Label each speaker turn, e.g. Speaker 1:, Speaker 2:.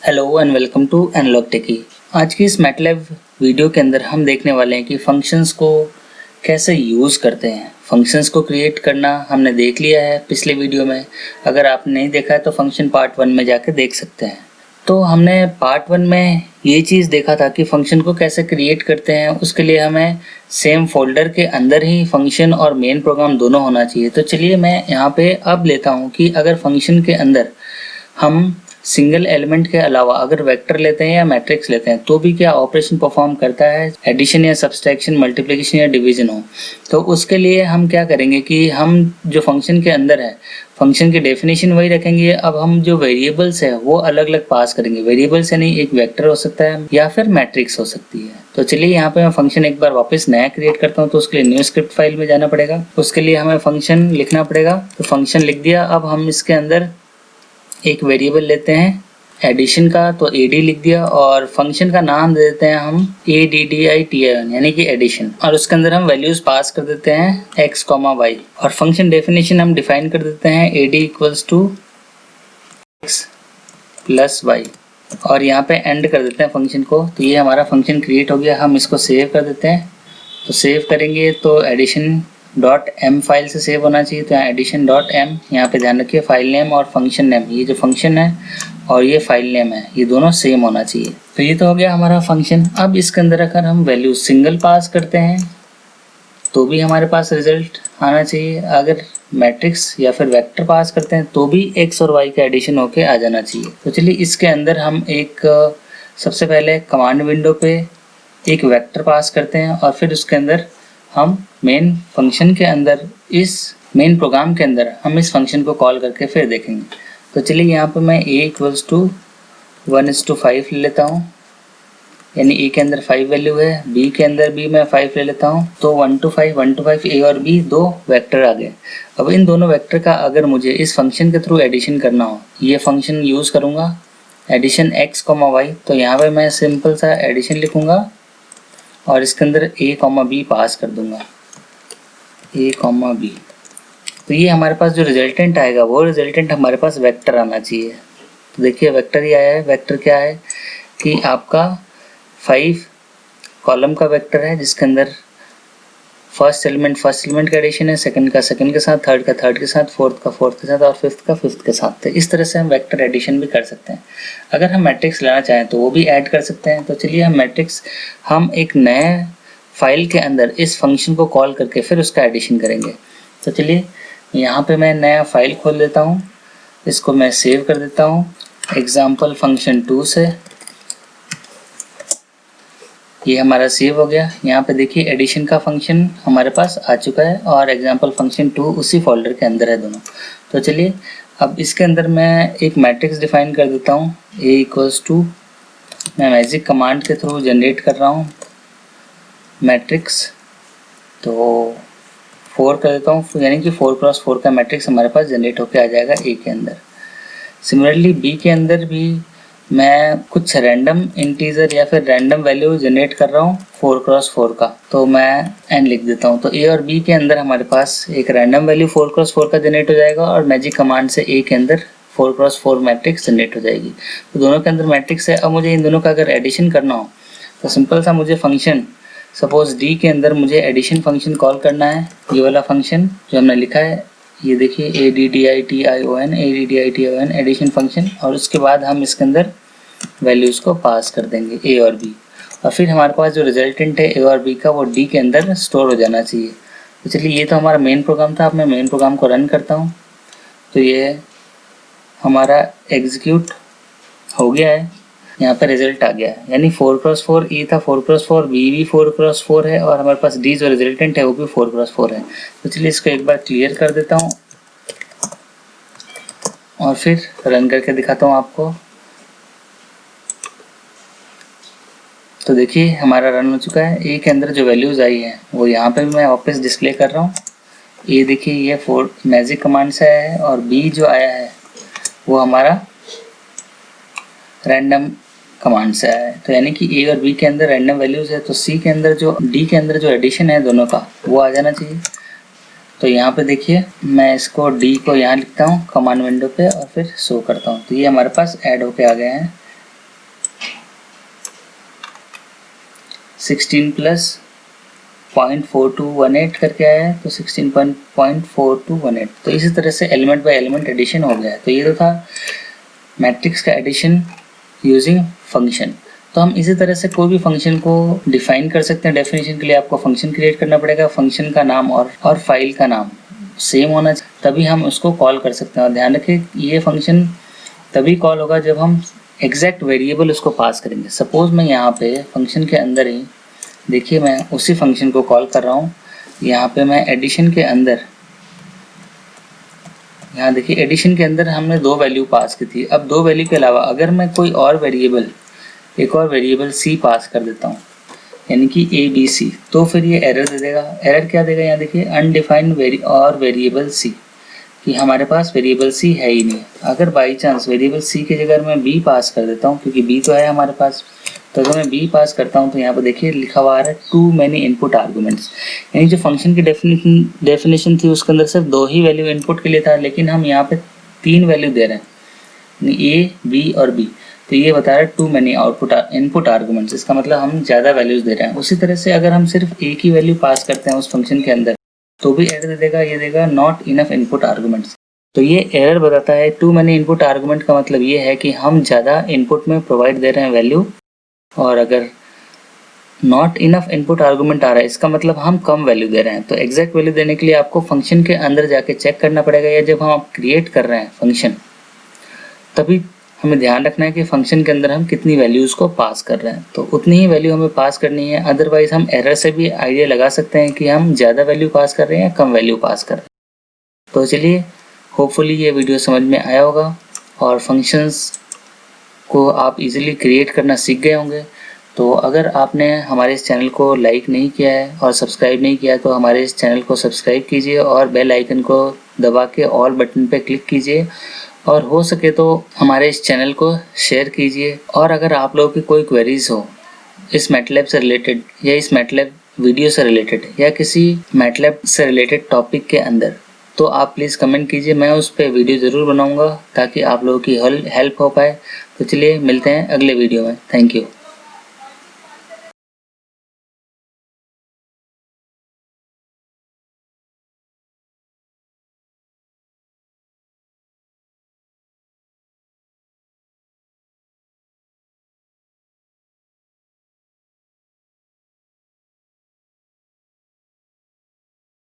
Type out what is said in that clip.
Speaker 1: Hello and welcome to analog techie. आज की इस मैटलैब वीडियो के अंदर हम देखने वाले हैं कि फंक्शंस को कैसे यूज़ करते हैं। फंक्शंस को क्रिएट करना हमने देख लिया है पिछले वीडियो में। अगर आपने नहीं देखा है तो फंक्शन पार्ट 1 में जाके देख सकते हैं। तो हमने पार्ट 1 में ये चीज़ देखा था कि फंक्शन को कैसे क्रिएट करते हैं। उसके लिए हमें सेम फोल्डर के अंदर ही फंक्शन और मेन प्रोग्राम दोनों होना चाहिए। तो चलिए मैं यहाँ पे अब लेता हूँ कि अगर फंक्शन के अंदर हम सिंगल एलिमेंट के अलावा अगर वेक्टर लेते हैं या मैट्रिक्स लेते हैं तो भी क्या ऑपरेशन परफॉर्म करता है, एडिशन या सब्सट्रैक्शन, मल्टीप्लिकेशन या डिवीजन हो। तो उसके लिए हम क्या करेंगे कि हम जो फंक्शन के अंदर है फंक्शन की डेफिनेशन वही रखेंगे। अब हम जो वेरिएबल्स है वो अलग अलग पास करेंगे। वेरिएबल्स यानी एक वेक्टर हो सकता है या फिर मैट्रिक्स हो सकती है। तो चलिए यहाँ पे मैं फंक्शन एक बार वापस नया क्रिएट करता हूँ। तो उसके लिए न्यू स्क्रिप्ट फाइल में जाना पड़ेगा। उसके लिए हमें फंक्शन लिखना पड़ेगा। तो फंक्शन लिख दिया। अब हम इसके अंदर एक वेरिएबल लेते हैं एडिशन का, तो एडी लिख दिया और फंक्शन का नाम दे देते हैं हम ADDITION यानी कि एडिशन। और उसके अंदर हम वैल्यूज पास कर देते हैं x, y और फंक्शन डेफिनेशन हम डिफाइन कर देते हैं AD equals to x plus y और यहाँ पे एंड कर देते हैं फंक्शन को। तो ये हमारा फंक्शन क्रिएट हो गया। हम इसको सेव कर देते हैं। तो सेव करेंगे तो एडिशन डॉट एम फाइल से सेव होना चाहिए। तो यहाँ एडिशन डॉट एम, यहाँ पे ध्यान रखिए फाइल नेम और फंक्शन नेम, ये जो फंक्शन है और ये फाइल नेम है ये दोनों सेम होना चाहिए। तो ये तो हो गया हमारा फंक्शन। अब इसके अंदर अगर हम वैल्यू सिंगल पास करते हैं तो भी हमारे पास रिजल्ट आना चाहिए। अगर मैट्रिक्स या फिर वेक्टर पास करते हैं तो भी x और y का एडिशन होके आ जाना चाहिए। तो चलिए इसके अंदर हम एक सबसे पहले कमांड विंडो पे एक वेक्टर पास करते हैं और फिर उसके अंदर हम मेन फंक्शन के अंदर इस मेन प्रोग्राम के अंदर हम इस फंक्शन को कॉल करके फिर देखेंगे। तो चलिए यहाँ पे मैं a इक्वल्स टू 1:5 ले लेता हूँ, यानी a के अंदर 5 वैल्यू है, b के अंदर भी मैं 5 ले लेता हूँ। तो 1:5 a और b दो वेक्टर आ गए। अब इन दोनों वेक्टर का अगर मुझे इस फंक्शन के थ्रू एडिशन करना हो, ये फंक्शन यूज़ करूँगा एडिशन x, y। तो यहाँ पे मैं सिंपल सा एडिशन लिखूँगा और इसके अंदर a, b पास कर दूंगा, a, b। तो ये हमारे पास जो रिजल्टेंट आएगा वो रिजल्टेंट हमारे पास वेक्टर आना चाहिए। तो देखिए वेक्टर ही आया है। वेक्टर क्या है कि आपका 5 कॉलम का वेक्टर है जिसके अंदर फर्स्ट एलिमेंट का एडिशन है, सेकंड का सेकंड के साथ, थर्ड का थर्ड के साथ, फोर्थ का फोर्थ के साथ और फिफ्थ का फिफ्थ के साथ। तो इस तरह से हम वेक्टर एडिशन भी कर सकते हैं। अगर हम मैट्रिक्स लेना चाहें तो वो भी ऐड कर सकते हैं। तो चलिए हम मैट्रिक्स हम एक नए फाइल के अंदर इस फंक्शन को कॉल करके फिर उसका एडिशन करेंगे। तो चलिए यहाँ पे मैं नया फाइल खोल लेता हूँ, इसको मैं सेव कर देता हूँ एग्जाम्पल फंक्शन 2 से। ये हमारा सेव हो गया। यहाँ पे देखिए एडिशन का फंक्शन हमारे पास आ चुका है और एग्जाम्पल फंक्शन 2 उसी फोल्डर के अंदर है दोनों। तो चलिए अब इसके अंदर मैं एक मैट्रिक्स डिफाइन कर देता हूँ a इक्वल्स टू, मैं मैजिक कमांड के थ्रू जनरेट कर रहा हूँ मैट्रिक्स। तो 4 कर देता हूँ, यानी कि 4x4 का मैट्रिक्स हमारे पास जनरेट होकर आ जाएगा a के अंदर। सिमिलरली b के अंदर भी मैं कुछ रैंडम इंटीजर या फिर रैंडम वैल्यू जनरेट कर रहा हूँ 4x4 का। तो मैं n लिख देता हूँ। तो a और b के अंदर हमारे पास एक रैंडम वैल्यू 4x4 का जनरेट हो जाएगा और मैजिक कमांड से a के अंदर 4x4 मैट्रिक्स जनरेट हो जाएगी। तो दोनों के अंदर मैट्रिक्स है। अब मुझे इन दोनों का अगर एडिशन करना हो तो सिंपल सा मुझे फंक्शन सपोज d के अंदर मुझे एडिशन फंक्शन कॉल करना है। ये वाला फंक्शन जो हमने लिखा है, ये देखिए ADDITION एडिशन फंक्शन। और उसके बाद हम इसके अंदर वैल्यूज़ को पास कर देंगे a और b और फिर हमारे पास जो रिजल्टेंट है a और b का वो d के अंदर स्टोर हो जाना चाहिए। तो चलिए ये तो हमारा मेन प्रोग्राम था। अब मैं मेन प्रोग्राम को रन करता हूँ तो ये हमारा एग्जीक्यूट हो गया है। यहाँ पर रिजल्ट आ गया है, यानी 4x4 ए था, 4x4 बी भी 4x4 है और हमारे पास डी जो रिजल्टेंट है वो भी 4x4 है। तो चलिए इसको एक बार क्लियर कर देता हूँ और फिर रन करके दिखाता हूँ आपको। तो देखिए हमारा रन हो चुका है। ए के अंदर जो वैल्यूज़ आई हैं वो यहाँ पे भी मैं वापस डिस्प्ले कर रहा हूँ। ए देखिए ये 4 मैजिक कमांड से आया है और बी जो आया है वो हमारा रैंडम कमांड से आया है। तो यानी कि ए और बी के अंदर रैंडम वैल्यूज़ है। तो सी के अंदर जो डी के अंदर जो एडिशन है दोनों का वो आ जाना चाहिए। तो यहाँ पे देखिए मैं इसको डी को यहाँ लिखता हूँ कमांड विंडो पे और फिर शो करता हूँ। तो ये हमारे पास ऐड होके आ गए हैं 16 प्लस 0.4218 करके आया है, तो 16.4218। तो इसी तरह से एलिमेंट बाय एलिमेंट एडिशन हो गया है। तो ये तो था मैट्रिक्स का एडिशन यूजिंग फंक्शन। तो हम इसी तरह से कोई भी फंक्शन को डिफाइन कर सकते हैं। डेफिनेशन के लिए आपको फंक्शन क्रिएट करना पड़ेगा, फंक्शन का नाम और फाइल का नाम सेम होना चाहिए, तभी हम उसको कॉल कर सकते हैं। और ध्यान रखें ये फंक्शन तभी कॉल होगा जब हम एग्जैक्ट वेरिएबल उसको पास करेंगे। सपोज मैं यहाँ पे फंक्शन के अंदर ही देखिए मैं उसी फंक्शन को कॉल कर रहा हूँ। यहाँ पे मैं एडिशन के अंदर, यहाँ देखिए एडिशन के अंदर हमने 2 वैल्यू पास की थी। अब 2 वैल्यू के अलावा अगर मैं कोई और वेरिएबल, एक और वेरिएबल c पास कर देता हूँ, यानी कि ABC, तो फिर ये एरर दे देगा। एरर क्या देगा, यहाँ देखिए अनडिफाइंड वेरिएबल c, कि हमारे पास वेरिएबल c है ही नहीं। अगर बाई चांस वेरिएबल c की जगह मैं b पास कर देता हूँ, क्योंकि b तो है हमारे पास, तो अगर मैं b पास करता हूँ तो यहाँ पर देखिए लिखा हुआ आ रहा है टू मैनी इनपुट आर्गुमेंट्स, यानी जो फंक्शन की डेफिनेशन थी उसके अंदर सिर्फ 2 ही वैल्यू इनपुट के लिए था, लेकिन हम यहाँ पे 3 वैल्यू दे रहे हैं, a, b और b। तो ये बता रहा है टू मैनी इनपुट आर्गुमेंट्स, इसका मतलब हम ज़्यादा वैल्यूज दे रहे हैं। उसी तरह से अगर हम सिर्फ एक ही वैल्यू पास करते हैं उस फंक्शन के अंदर, तो भी एरर दे देगा, ये देगा नॉट इनफ इनपुट आर्गुमेंट्स। तो ये एरर बताता है टू मैनी इनपुट आर्गुमेंट का मतलब ये है कि हम ज़्यादा इनपुट में प्रोवाइड दे रहे हैं वैल्यू, और अगर नॉट इनफ इनपुट आर्गुमेंट आ रहा है इसका मतलब हम कम वैल्यू दे रहे हैं। तो एग्जैक्ट वैल्यू देने के लिए आपको फंक्शन के अंदर जाके चेक करना पड़ेगा, या जब हम क्रिएट कर रहे हैं फंक्शन तभी हमें ध्यान रखना है कि फंक्शन के अंदर हम कितनी वैल्यूज़ को पास कर रहे हैं, तो उतनी ही वैल्यू हमें पास करनी है। अदरवाइज हम एरर से भी आइडिया लगा सकते हैं कि हम ज़्यादा वैल्यू पास कर रहे हैं या कम वैल्यू पास कर रहे हैं। तो चलिए, होपफुली ये वीडियो समझ में आया होगा और फंक्शंस को आप इजीली क्रिएट करना सीख गए होंगे। तो अगर आपने हमारे इस चैनल को लाइक नहीं किया है और सब्सक्राइब नहीं किया तो हमारे इस चैनल को सब्सक्राइब कीजिए और बेल आइकन को दबा के ऑल बटन पे क्लिक कीजिए, और हो सके तो हमारे इस चैनल को शेयर कीजिए। और अगर आप लोगों की कोई क्वेरीज हो इस मैटलैब से रिलेटेड या इस मैटलैब वीडियो से रिलेटेड या किसी मैटलैब से रिलेटेड टॉपिक के अंदर, तो आप प्लीज़ कमेंट कीजिए, मैं उस पर वीडियो ज़रूर बनाऊंगा ताकि आप लोगों की हेल्प हो पाए। तो चलिए मिलते हैं अगले वीडियो में। Thank you.